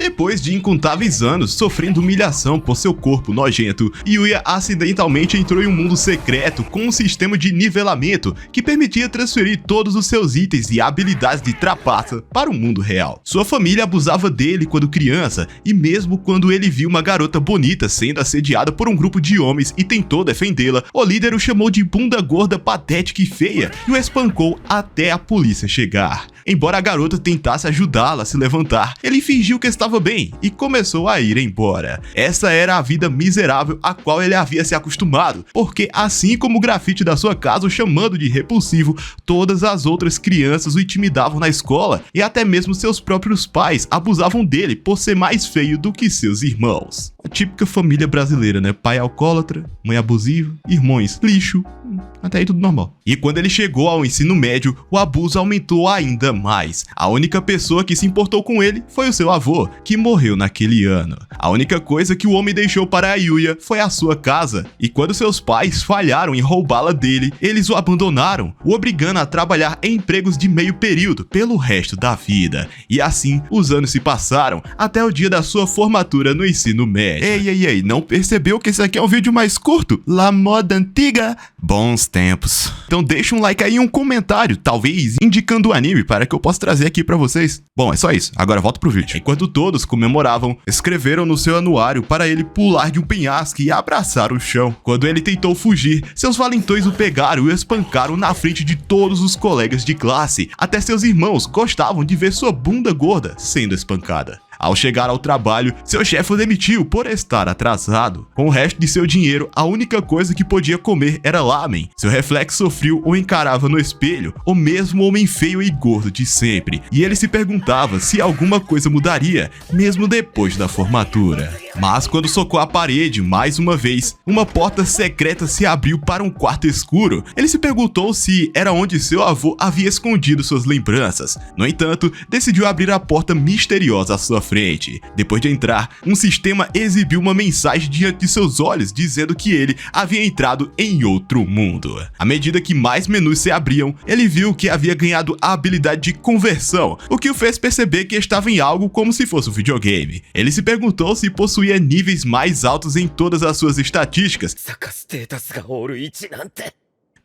Depois de incontáveis anos sofrendo humilhação por seu corpo nojento, Yuya acidentalmente entrou em um mundo secreto com um sistema de nivelamento que permitia transferir todos os seus itens e habilidades de trapaça para o mundo real. Sua família abusava dele quando criança, e mesmo quando ele viu uma garota bonita sendo assediada por um grupo de homens e tentou defendê-la, o líder o chamou de bunda gorda, patética e feia e o espancou até a polícia chegar. Embora a garota tentasse ajudá-la a se levantar, ele fingiu que estava bem e começou a ir embora. Essa era a vida miserável a qual ele havia se acostumado, porque assim como o grafite da sua casa o chamando de repulsivo, todas as outras crianças o intimidavam na escola e até mesmo seus próprios pais abusavam dele por ser mais feio do que seus irmãos. A típica família brasileira, né? Pai alcoólatra, mãe abusiva, irmãos lixo, até aí tudo normal. E quando ele chegou ao ensino médio, o abuso aumentou ainda mais. A única pessoa que se importou com ele foi o seu avô, que morreu naquele ano. A única coisa que o homem deixou para a Yuya foi a sua casa, e quando seus pais falharam em roubá-la dele, eles o abandonaram, o obrigando a trabalhar em empregos de meio período pelo resto da vida. E assim, os anos se passaram até o dia da sua formatura no ensino médio. Ei, não percebeu que esse aqui é um vídeo mais curto? La moda antiga? Bons tempos. Então deixa um like aí e um comentário, talvez indicando o anime para que eu possa trazer aqui pra vocês. Bom, é só isso, agora volto pro vídeo. Enquanto todos comemoravam, escreveram no seu anuário para ele pular de um penhasco e abraçar o chão. Quando ele tentou fugir, seus valentões o pegaram e o espancaram na frente de todos os colegas de classe. Até seus irmãos gostavam de ver sua bunda gorda sendo espancada. Ao chegar ao trabalho, seu chefe o demitiu por estar atrasado. Com o resto de seu dinheiro, a única coisa que podia comer era lamen. Seu reflexo frio o encarava no espelho, o mesmo homem feio e gordo de sempre. E ele se perguntava se alguma coisa mudaria, mesmo depois da formatura. Mas quando socou a parede mais uma vez, uma porta secreta se abriu para um quarto escuro. Ele se perguntou se era onde seu avô havia escondido suas lembranças. No entanto, decidiu abrir a porta misteriosa à sua frente. Depois de entrar, um sistema exibiu uma mensagem diante de seus olhos dizendo que ele havia entrado em outro mundo. À medida que mais menus se abriam, ele viu que havia ganhado a habilidade de conversão, o que o fez perceber que estava em algo como se fosse um videogame. Ele se perguntou se possuía níveis mais altos em todas as suas estatísticas.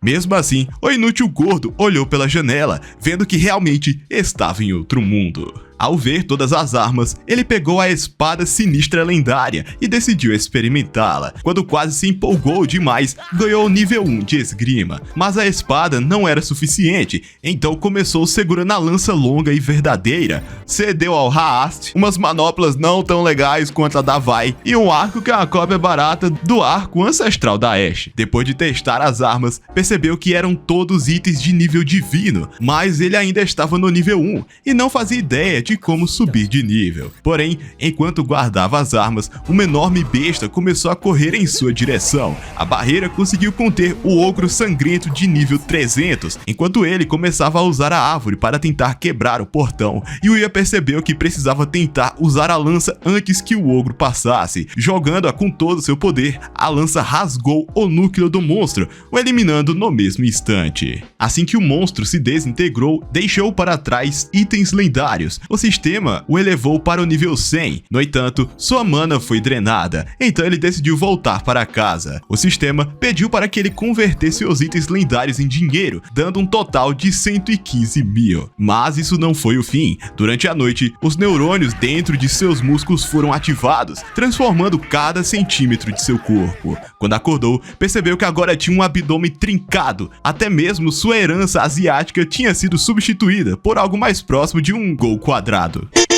Mesmo assim, o inútil gordo olhou pela janela, vendo que realmente estava em outro mundo. Ao ver todas as armas, ele pegou a espada sinistra lendária e decidiu experimentá-la. Quando quase se empolgou demais, ganhou o nível 1 de esgrima, mas a espada não era suficiente, então começou segurando a lança longa e verdadeira. Cedeu ao Haast umas manoplas não tão legais quanto a da Vai e um arco que é uma cópia barata do arco ancestral da Ashe. Depois de testar as armas, percebeu que eram todos itens de nível divino, mas ele ainda estava no nível 1 e não fazia ideia de como subir de nível. Porém, enquanto guardava as armas, uma enorme besta começou a correr em sua direção. A barreira conseguiu conter o ogro sangrento de nível 300, enquanto ele começava a usar a árvore para tentar quebrar o portão. Yuya percebeu que precisava tentar usar a lança antes que o ogro passasse. Jogando-a com todo o seu poder, a lança rasgou o núcleo do monstro, o eliminando no mesmo instante. Assim que o monstro se desintegrou, deixou para trás itens lendários. O sistema o elevou para o nível 100, no entanto, sua mana foi drenada, então ele decidiu voltar para casa. O sistema pediu para que ele convertesse os itens lendários em dinheiro, dando um total de 115 mil. Mas isso não foi o fim. Durante a noite, os neurônios dentro de seus músculos foram ativados, transformando cada centímetro de seu corpo. Quando acordou, percebeu que agora tinha um abdômen trincado, até mesmo sua herança asiática tinha sido substituída por algo mais próximo de um gol quadrado.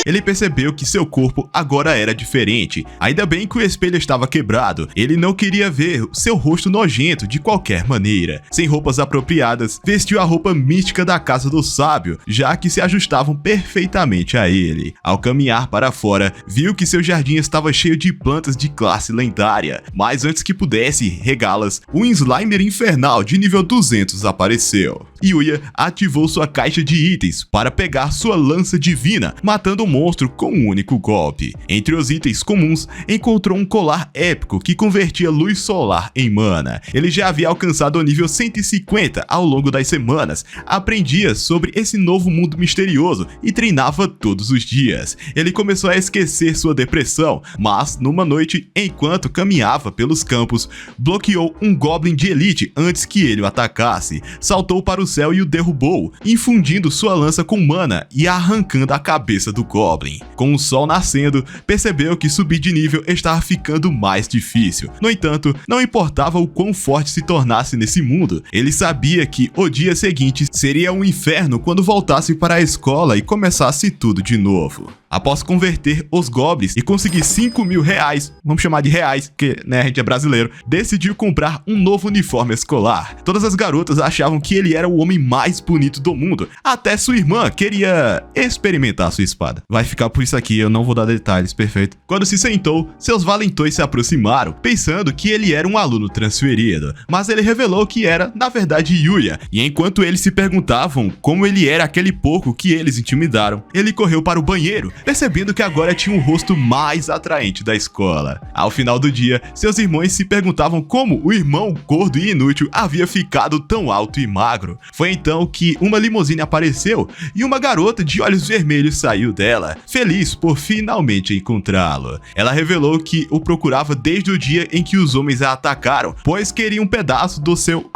Ele percebeu que seu corpo agora era diferente. Ainda bem que o espelho estava quebrado. Ele não queria ver seu rosto nojento de qualquer maneira. Sem roupas apropriadas, vestiu a roupa mística da casa do sábio, já que se ajustavam perfeitamente a ele. Ao caminhar para fora, viu que seu jardim estava cheio de plantas de classe lendária. Mas antes que pudesse regá-las, um Slimer infernal de nível 200 apareceu. Yuya ativou sua caixa de itens para pegar sua lança divina, matando o monstro com um único golpe. Entre os itens comuns, encontrou um colar épico que convertia luz solar em mana. Ele já havia alcançado o nível 150 ao longo das semanas, aprendia sobre esse novo mundo misterioso e treinava todos os dias. Ele começou a esquecer sua depressão, mas numa noite, enquanto caminhava pelos campos, bloqueou um Goblin de elite antes que ele o atacasse, saltou para o céu e o derrubou, infundindo sua lança com mana e arrancando a cabeça do Goblin. Com o sol nascendo, percebeu que subir de nível estava ficando mais difícil. No entanto, não importava o quão forte se tornasse nesse mundo, ele sabia que o dia seguinte seria um inferno quando voltasse para a escola e começasse tudo de novo. Após converter os goblins e conseguir 5.000 reais, vamos chamar de reais, porque né, a gente é brasileiro, decidiu comprar um novo uniforme escolar. Todas as garotas achavam que ele era o homem mais bonito do mundo, até sua irmã queria experimentar sua espada. Vai ficar por isso aqui, eu não vou dar detalhes, perfeito. Quando se sentou, seus valentões se aproximaram, pensando que ele era um aluno transferido, mas ele revelou que era, na verdade, Yuya, e enquanto eles se perguntavam como ele era aquele porco que eles intimidaram, ele correu para o banheiro, percebendo que agora tinha o rosto mais atraente da escola. Ao final do dia, seus irmãos se perguntavam como o irmão gordo e inútil havia ficado tão alto e magro. Foi então que uma limusine apareceu e uma garota de olhos vermelhos saiu dela, feliz por finalmente encontrá-lo. Ela revelou que o procurava desde o dia em que os homens a atacaram, pois queria um pedaço do seu...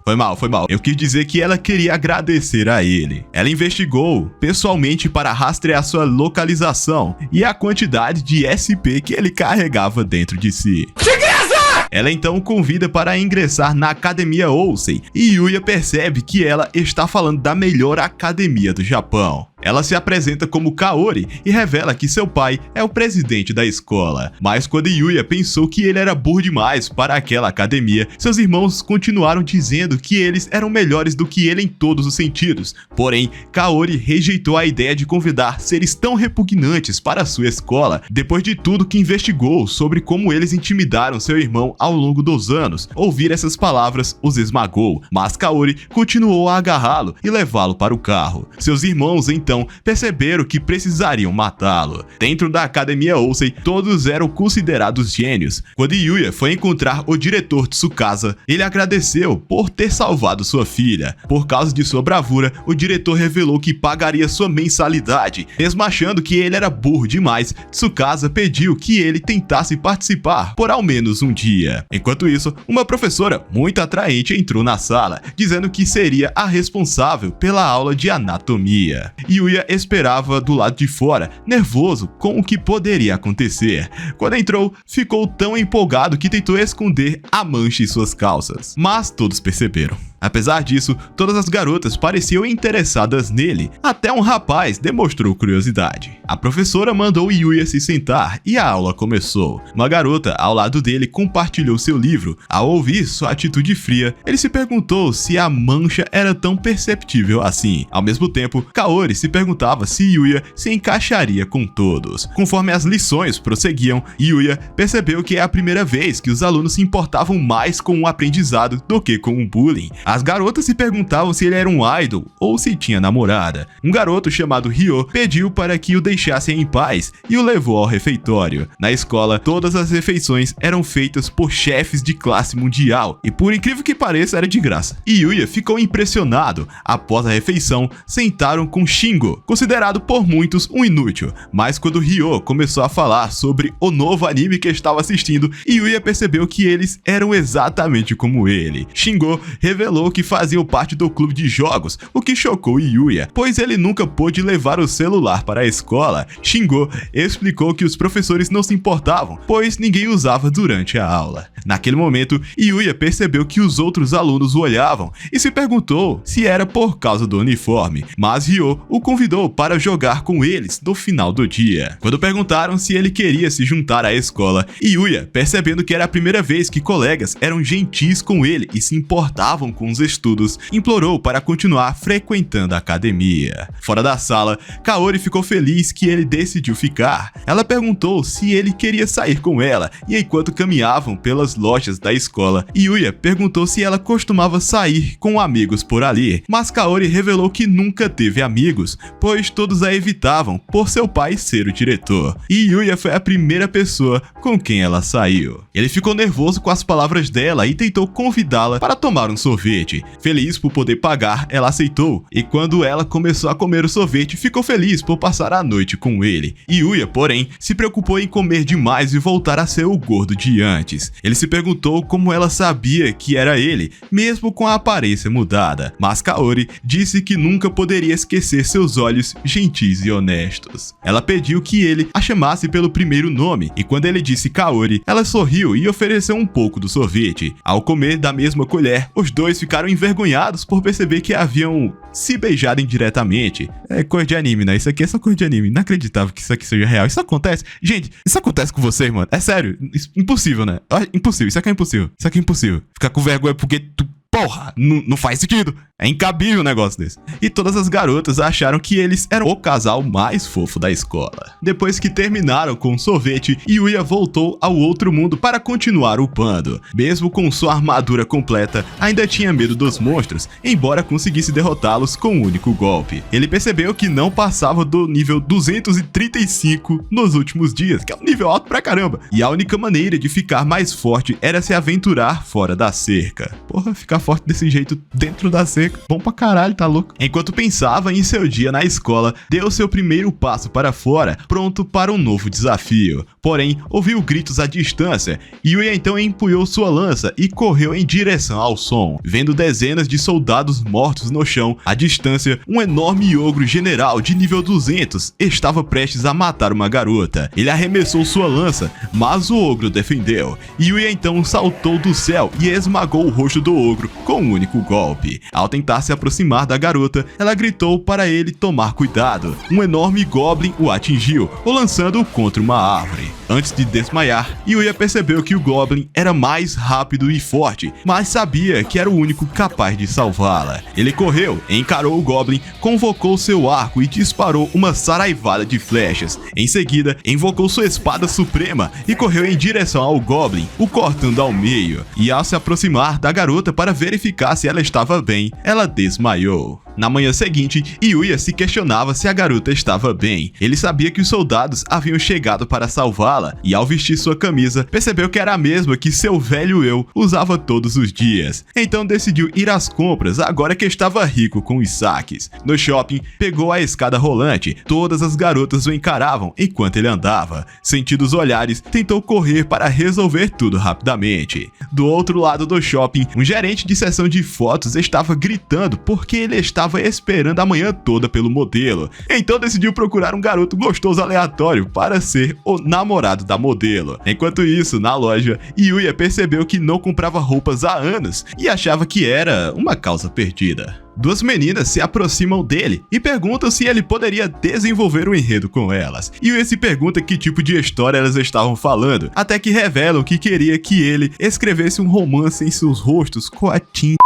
Foi mal. Eu quis dizer que ela queria agradecer a ele. Ela investigou pessoalmente para rastrear sua localização e a quantidade de SP que ele carregava dentro de si. Ela então o convida para ingressar na Academia Ousei e Yuya percebe que ela está falando da melhor academia do Japão. Ela se apresenta como Kaori e revela que seu pai é o presidente da escola. Mas quando Yuya pensou que ele era burro demais para aquela academia, seus irmãos continuaram dizendo que eles eram melhores do que ele em todos os sentidos. Porém, Kaori rejeitou a ideia de convidar seres tão repugnantes para sua escola, depois de tudo que investigou sobre como eles intimidaram seu irmão ao longo dos anos. Ouvir essas palavras os esmagou, mas Kaori continuou a agarrá-lo e levá-lo para o carro. Seus irmãos então perceberam que precisariam matá-lo. Dentro da Academia Ousei, todos eram considerados gênios. Quando Yuya foi encontrar o diretor Tsukasa, ele agradeceu por ter salvado sua filha. Por causa de sua bravura, o diretor revelou que pagaria sua mensalidade. Mesmo achando que ele era burro demais, Tsukasa pediu que ele tentasse participar por ao menos um dia. Enquanto isso, uma professora muito atraente entrou na sala, dizendo que seria a responsável pela aula de anatomia. Yuya esperava do lado de fora, nervoso com o que poderia acontecer. Quando entrou, ficou tão empolgado que tentou esconder a mancha em suas calças, mas todos perceberam. Apesar disso, todas as garotas pareciam interessadas nele, até um rapaz demonstrou curiosidade. A professora mandou Yuya se sentar e a aula começou. Uma garota ao lado dele compartilhou seu livro. Ao ouvir sua atitude fria, ele se perguntou se a mancha era tão perceptível assim. Ao mesmo tempo, Kaori se perguntava se Yuya se encaixaria com todos. Conforme as lições prosseguiam, Yuya percebeu que é a primeira vez que os alunos se importavam mais com o aprendizado do que com o bullying. As garotas se perguntavam se ele era um idol ou se tinha namorada. Um garoto chamado Ryo pediu para que o deixassem em paz e o levou ao refeitório. Na escola, todas as refeições eram feitas por chefes de classe mundial e, por incrível que pareça, era de graça. E Yuya ficou impressionado. Após a refeição, sentaram com Shingo, considerado por muitos um inútil. Mas quando Ryo começou a falar sobre o novo anime que estava assistindo, Yuya percebeu que eles eram exatamente como ele. Shingo revelou que faziam parte do clube de jogos, o que chocou Yuya, pois ele nunca pôde levar o celular para a escola. Shingo explicou que os professores não se importavam, pois ninguém usava durante a aula. Naquele momento, Yuya percebeu que os outros alunos o olhavam e se perguntou se era por causa do uniforme, mas Ryo o convidou para jogar com eles no final do dia. Quando perguntaram se ele queria se juntar à escola, Yuya, percebendo que era a primeira vez que colegas eram gentis com ele e se importavam com os estudos, implorou para continuar frequentando a academia. Fora da sala, Kaori ficou feliz que ele decidiu ficar. Ela perguntou se ele queria sair com ela, e enquanto caminhavam pelas lojas da escola, Yuya perguntou se ela costumava sair com amigos por ali, mas Kaori revelou que nunca teve amigos, pois todos a evitavam por seu pai ser o diretor. E Yuya foi a primeira pessoa com quem ela saiu. Ele ficou nervoso com as palavras dela e tentou convidá-la para tomar um sorvete. Feliz por poder pagar, ela aceitou, e quando ela começou a comer o sorvete, ficou feliz por passar a noite com ele. Yuya, porém, se preocupou em comer demais e voltar a ser o gordo de antes. Ele se perguntou como ela sabia que era ele, mesmo com a aparência mudada, mas Kaori disse que nunca poderia esquecer seus olhos gentis e honestos. Ela pediu que ele a chamasse pelo primeiro nome, e quando ele disse Kaori, ela sorriu e ofereceu um pouco do sorvete. Ao comer da mesma colher, os dois ficaram envergonhados por perceber que haviam se beijado indiretamente. É coisa de anime, né? Isso aqui é só coisa de anime. Inacreditável que isso aqui seja real. Isso acontece. Gente, isso acontece com vocês, mano. É sério. Impossível, né? Impossível. Isso aqui é impossível. Isso aqui é impossível. Ficar com vergonha porque tu... Porra, não faz sentido. É incabível um negócio desse. E todas as garotas acharam que eles eram o casal mais fofo da escola. Depois que terminaram com o sorvete, Yuya voltou ao outro mundo para continuar upando. Mesmo com sua armadura completa, ainda tinha medo dos monstros, embora conseguisse derrotá-los com um único golpe. Ele percebeu que não passava do nível 235 nos últimos dias, que é um nível alto pra caramba. E a única maneira de ficar mais forte era se aventurar fora da cerca. Porra, ficar forte desse jeito dentro da cerca, bom pra caralho, tá louco? Enquanto pensava em seu dia na escola, deu seu primeiro passo para fora, pronto para um novo desafio. Porém, ouviu gritos à distância, e Yuya então empunhou sua lança e correu em direção ao som. Vendo dezenas de soldados mortos no chão, à distância, um enorme ogro general de nível 200 estava prestes a matar uma garota. Ele arremessou sua lança, mas o ogro defendeu. Yuya então saltou do céu e esmagou o rosto do ogro com um único golpe. Ao tentar se aproximar da garota, ela gritou para ele tomar cuidado. Um enorme goblin o atingiu, o lançando contra uma árvore. Antes de desmaiar, Yuya percebeu que o goblin era mais rápido e forte, mas sabia que era o único capaz de salvá-la. Ele correu, encarou o goblin, convocou seu arco e disparou uma saraivada de flechas. Em seguida, invocou sua espada suprema e correu em direção ao goblin, o cortando ao meio. E ao se aproximar da garota para verificar se ela estava bem, ela desmaiou. Na manhã seguinte, Yuya se questionava se a garota estava bem. Ele sabia que os soldados haviam chegado para salvá-la, e ao vestir sua camisa, percebeu que era a mesma que seu velho eu usava todos os dias. Então decidiu ir às compras agora que estava rico com os saques. No shopping, pegou a escada rolante. Todas as garotas o encaravam enquanto ele andava. Sentindo os olhares, tentou correr para resolver tudo rapidamente. Do outro lado do shopping, um gerente de seção de fotos estava gritando porque ele estava esperando a manhã toda pelo modelo. Então decidiu procurar um garoto gostoso aleatório para ser o namorado da modelo. Enquanto isso, na loja, Yuya percebeu que não comprava roupas há anos e achava que era uma causa perdida. Duas meninas se aproximam dele e perguntam se ele poderia desenvolver um enredo com elas. Yuya se pergunta que tipo de história elas estavam falando, até que revelam que queria que ele escrevesse um romance em seus rostos com a tinta.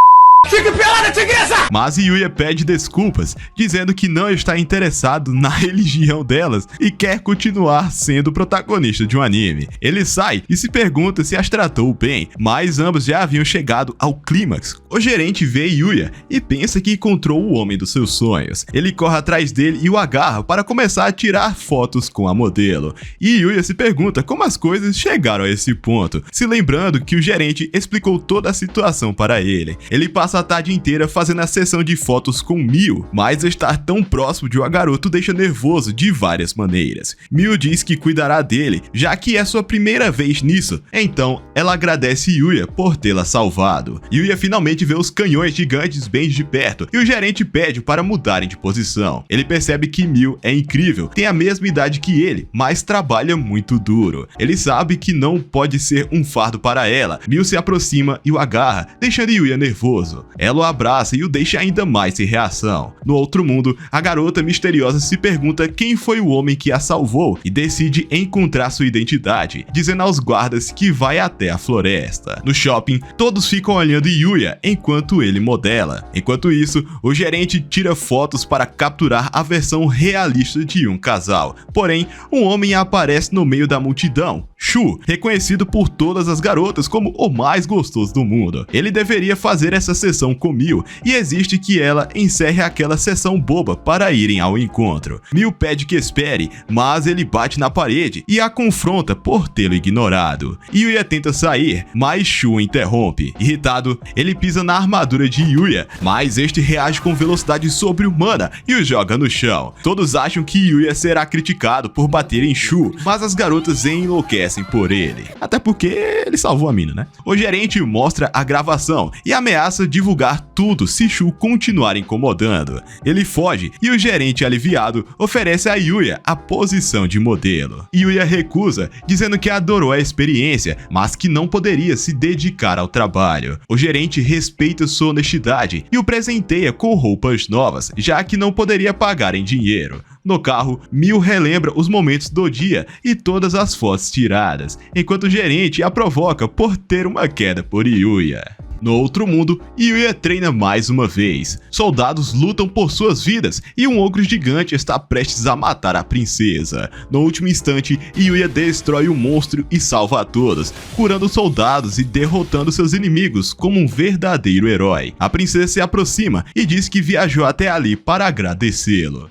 Fique pelada, tigresa! Mas Yuya pede desculpas, dizendo que não está interessado na religião delas e quer continuar sendo o protagonista de um anime. Ele sai e se pergunta se as tratou bem, mas ambos já haviam chegado ao clímax. O gerente vê Yuya e pensa que encontrou o homem dos seus sonhos. Ele corre atrás dele e o agarra para começar a tirar fotos com a modelo. E Yuya se pergunta como as coisas chegaram a esse ponto, se lembrando que o gerente explicou toda a situação para ele. Ele passa a tarde inteira fazendo a sessão de fotos com Miu, mas estar tão próximo de uma garota deixa nervoso de várias maneiras. Miu diz que cuidará dele, já que é sua primeira vez nisso, então ela agradece Yuya por tê-la salvado. Yuya finalmente vê os canhões gigantes bem de perto e o gerente pede para mudarem de posição. Ele percebe que Miu é incrível, tem a mesma idade que ele, mas trabalha muito duro. Ele sabe que não pode ser um fardo para ela. Miu se aproxima e o agarra, deixando Yuya nervoso. Ela o abraça e o deixa ainda mais sem reação. No outro mundo, a garota misteriosa se pergunta quem foi o homem que a salvou e decide encontrar sua identidade, dizendo aos guardas que vai até a floresta. No shopping, todos ficam olhando Yuya enquanto ele modela. Enquanto isso, o gerente tira fotos para capturar a versão realista de um casal. Porém, um homem aparece no meio da multidão, Shu, reconhecido por todas as garotas como o mais gostoso do mundo. Ele deveria fazer essa sessão com Miu e exige que ela encerre aquela sessão boba para irem ao encontro. Miu pede que espere, mas ele bate na parede e a confronta por tê-lo ignorado. Yuya tenta sair, mas Shu interrompe. Irritado, ele pisa na armadura de Yuya, mas este reage com velocidade sobre-humana e o joga no chão. Todos acham que Yuya será criticado por bater em Shu, mas as garotas enlouquecem por ele. Até porque ele salvou a mina, né? O gerente mostra a gravação e ameaça divulgar tudo se Shu continuar incomodando. Ele foge e o gerente, aliviado, oferece a Yuya a posição de modelo. Yuya recusa, dizendo que adorou a experiência, mas que não poderia se dedicar ao trabalho. O gerente respeita sua honestidade e o presenteia com roupas novas, já que não poderia pagar em dinheiro. No carro, Miu relembra os momentos do dia e todas as fotos tiradas, enquanto o gerente a provoca por ter uma queda por Yuya. No outro mundo, Yuya treina mais uma vez. Soldados lutam por suas vidas e um ogro gigante está prestes a matar a princesa. No último instante, Yuya destrói o monstro e salva a todos, curando os soldados e derrotando seus inimigos como um verdadeiro herói. A princesa se aproxima e diz que viajou até ali para agradecê-lo.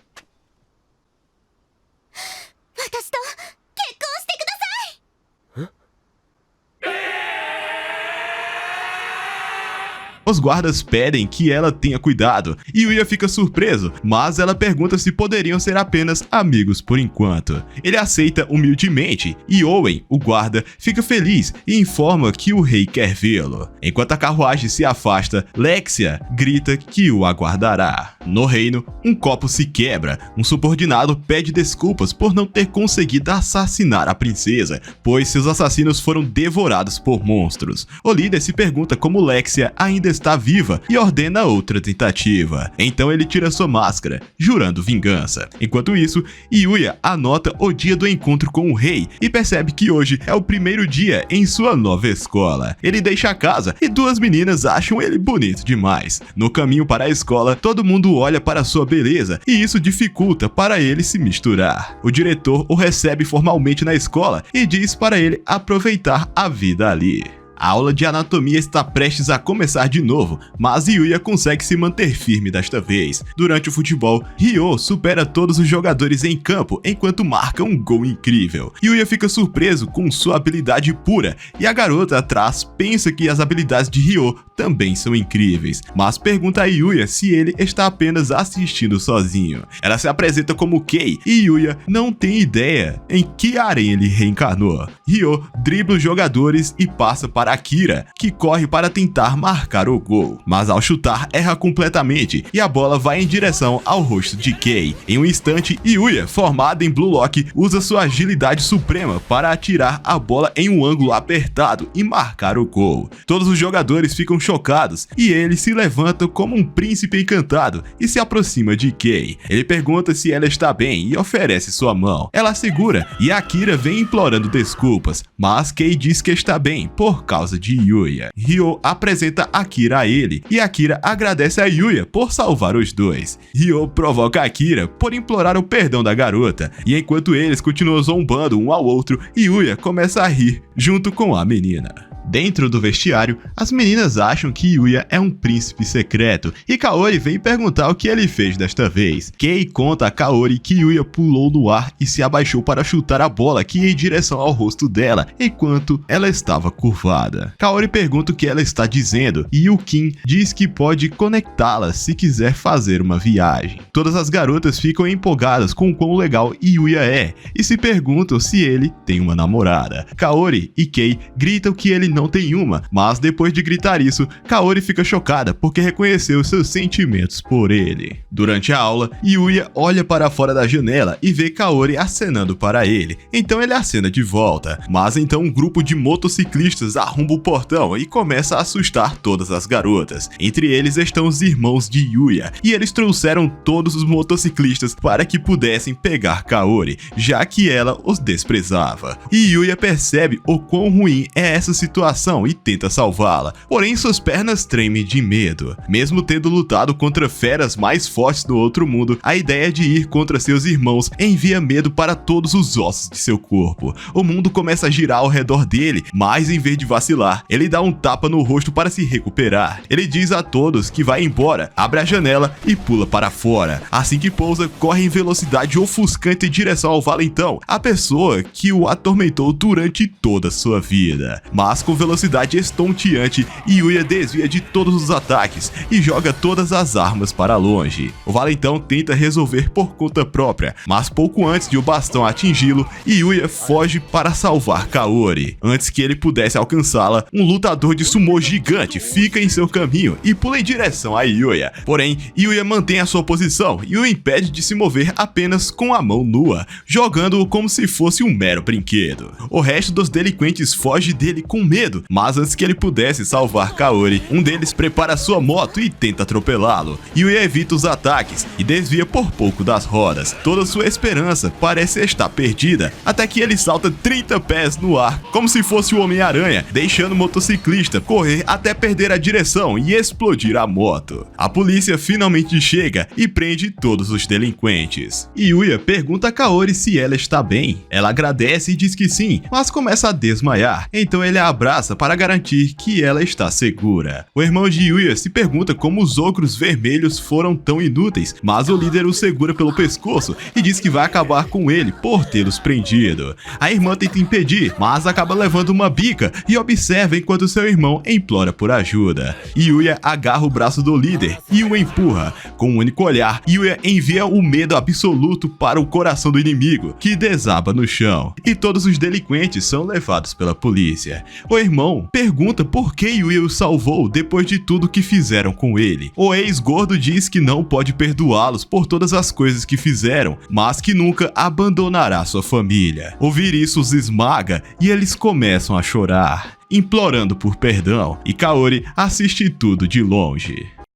Os guardas pedem que ela tenha cuidado e Yuya fica surpreso, mas ela pergunta se poderiam ser apenas amigos por enquanto. Ele aceita humildemente e Owen, o guarda, fica feliz e informa que o rei quer vê-lo. Enquanto a carruagem se afasta, Lexia grita que o aguardará. No reino, um copo se quebra. Um subordinado pede desculpas por não ter conseguido assassinar a princesa, pois seus assassinos foram devorados por monstros. O líder se pergunta como Lexia ainda está viva e ordena outra tentativa. Então ele tira sua máscara, jurando vingança. Enquanto isso, Yuya anota o dia do encontro com o rei e percebe que hoje é o primeiro dia em sua nova escola. Ele deixa a casa e duas meninas acham ele bonito demais. No caminho para a escola, todo mundo olha para sua beleza e isso dificulta para ele se misturar. O diretor o recebe formalmente na escola e diz para ele aproveitar a vida ali. A aula de anatomia está prestes a começar de novo, mas Yuya consegue se manter firme desta vez. Durante o futebol, Ryo supera todos os jogadores em campo enquanto marca um gol incrível. Yuya fica surpreso com sua habilidade pura e a garota atrás pensa que as habilidades de Ryo também são incríveis, mas pergunta a Yuya se ele está apenas assistindo sozinho. Ela se apresenta como Kei e Yuya não tem ideia em que arém ele reencarnou. Ryo dribla os jogadores e passa para Akira, que corre para tentar marcar o gol, mas ao chutar erra completamente e a bola vai em direção ao rosto de Kei. Em um instante, Yuya, formada em Blue Lock, usa sua agilidade suprema para atirar a bola em um ângulo apertado e marcar o gol. Todos os jogadores ficam chocados e ele se levanta como um príncipe encantado e se aproxima de Kei. Ele pergunta se ela está bem e oferece sua mão. Ela segura e Akira vem implorando desculpas, mas Kei diz que está bem por causa de Yuya. Ryo apresenta Akira a ele e Akira agradece a Yuya por salvar os dois. Ryo provoca Akira por implorar o perdão da garota e enquanto eles continuam zombando um ao outro, Yuya começa a rir junto com a menina. Dentro do vestiário, as meninas acham que Yuya é um príncipe secreto e Kaori vem perguntar o que ele fez desta vez. Kei conta a Kaori que Yuya pulou no ar e se abaixou para chutar a bola que ia em direção ao rosto dela, enquanto ela estava curvada. Kaori pergunta o que ela está dizendo e Yukin diz que pode conectá-la se quiser fazer uma viagem. Todas as garotas ficam empolgadas com o quão legal Yuya é e se perguntam se ele tem uma namorada. Kaori e Kei gritam que ele não tem uma, mas depois de gritar isso, Kaori fica chocada porque reconheceu seus sentimentos por ele. Durante a aula, Yuya olha para fora da janela e vê Kaori acenando para ele, então ele acena de volta, mas então um grupo de motociclistas arromba o portão e começa a assustar todas as garotas. Entre eles estão os irmãos de Yuya, e eles trouxeram todos os motociclistas para que pudessem pegar Kaori, já que ela os desprezava. E Yuya percebe o quão ruim é essa situação situação e tenta salvá-la, porém suas pernas tremem de medo. Mesmo tendo lutado contra feras mais fortes do outro mundo, a ideia de ir contra seus irmãos envia medo para todos os ossos de seu corpo. O mundo começa a girar ao redor dele, mas em vez de vacilar, ele dá um tapa no rosto para se recuperar. Ele diz a todos que vai embora, abre a janela e pula para fora. Assim que pousa, corre em velocidade ofuscante em direção ao valentão, a pessoa que o atormentou durante toda a sua vida. Mas com velocidade estonteante, Yuya desvia de todos os ataques e joga todas as armas para longe. O valentão tenta resolver por conta própria, mas pouco antes de o bastão atingi-lo, Yuya foge para salvar Kaori. Antes que ele pudesse alcançá-la, um lutador de sumô gigante fica em seu caminho e pula em direção a Yuya. Porém, Yuya mantém a sua posição e o impede de se mover apenas com a mão nua, jogando-o como se fosse um mero brinquedo. O resto dos delinquentes foge dele com medo, mas antes que ele pudesse salvar Kaori, um deles prepara sua moto e tenta atropelá-lo. Yuya evita os ataques e desvia por pouco das rodas. Toda sua esperança parece estar perdida, até que ele salta 30 pés no ar, como se fosse o Homem-Aranha, deixando o motociclista correr até perder a direção e explodir a moto. A polícia finalmente chega e prende todos os delinquentes. Yuya pergunta a Kaori se ela está bem. Ela agradece e diz que sim, mas começa a desmaiar. Então ele a abraça para garantir que ela está segura. O irmão de Yuya se pergunta como os ogros vermelhos foram tão inúteis, mas o líder o segura pelo pescoço e diz que vai acabar com ele por tê-los prendido. A irmã tenta impedir, mas acaba levando uma bica e observa enquanto seu irmão implora por ajuda. Yuya agarra o braço do líder e o empurra. Com um único olhar, Yuya envia o medo absoluto para o coração do inimigo, que desaba no chão, e todos os delinquentes são levados pela polícia. O irmão pergunta por que Yuya o salvou depois de tudo que fizeram com ele. O ex-gordo diz que não pode perdoá-los por todas as coisas que fizeram, mas que nunca abandonará sua família. Ouvir isso os esmaga e eles começam a chorar, implorando por perdão, e Kaori assiste tudo de longe.